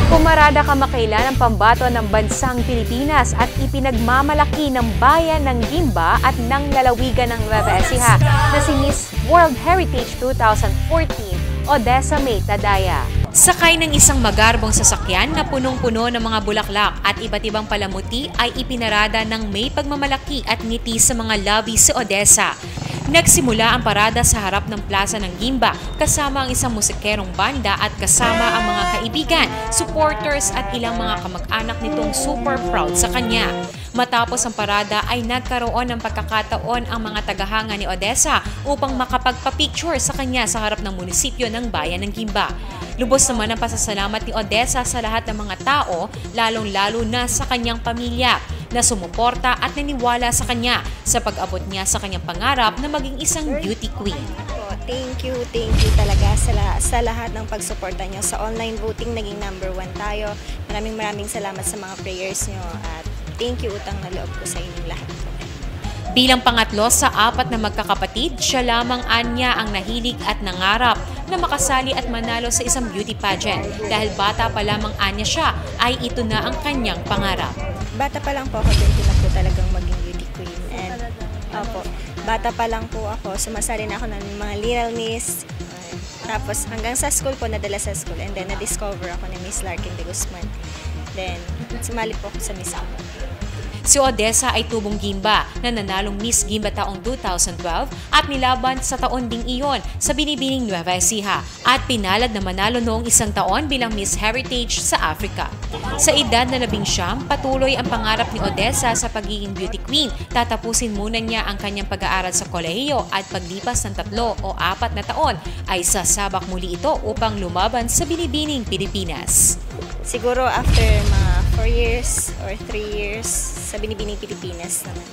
Pumarada kamakailan ang pambato ng bansang Pilipinas at ipinagmamalaki ng bayan ng Gimba at ng lalawigan ng Nueva Ecija na si Miss World Heritage 2014, Odessa May Tadaya. Sakay ng isang magarbong sasakyan na punong-puno ng mga bulaklak at iba't ibang palamuti ay ipinarada ng may pagmamalaki at ngiti sa mga labi sa Odessa. Nagsimula ang parada sa harap ng plaza ng Gimba kasama ang isang musikerong banda at kasama ang mga kaibigan, supporters at ilang mga kamag-anak nitong super proud sa kanya. Matapos ang parada ay nagkaroon ng pagkakataon ang mga tagahanga ni Odessa upang makapagpa-picture sa kanya sa harap ng munisipyo ng bayan ng Gimba. Lubos naman ang pasasalamat ni Odessa sa lahat ng mga tao, lalong-lalo na sa kanyang pamilya, na sumuporta at naniwala sa kanya sa pag-abot niya sa kanyang pangarap na maging isang beauty queen. Thank you talaga sa lahat ng pagsuporta niyo. Sa online voting, naging #1 tayo. Maraming salamat sa mga prayers niyo at thank you utang na loob ko sa inyong lahat. Bilang pangatlo sa 4 na magkakapatid, siya lamang anya ang nahilig at nangarap na makasali at manalo sa isang beauty pageant. Dahil bata pa lamang anya siya, ay ito na ang kanyang pangarap. Bata pa lang po ako, din po talagang maging beauty queen. And bata pa lang po ako, sumasali na ako ng mga Little Miss. Tapos hanggang sa school po, nadala sa school. And then na-discover ako ni Miss Larkin de Guzman. Then sumali po ako sa Miss Ako. Si Odessa ay tubong Gimba na nanalong Miss Gimba taong 2012 at nilaban sa taon ding iyon sa binibining Nueva Ecija at pinalad na manalo noong isang taon bilang Miss Heritage sa Africa. Sa edad na 19, patuloy ang pangarap ni Odessa sa pagiging beauty queen. Tatapusin muna niya ang kanyang pag-aaral sa kolehiyo at paglipas ng 3 o 4 na taon ay sasabak muli ito upang lumaban sa binibining Pilipinas. Siguro after mga 4 years or 3 years sa binibining Pilipinas naman.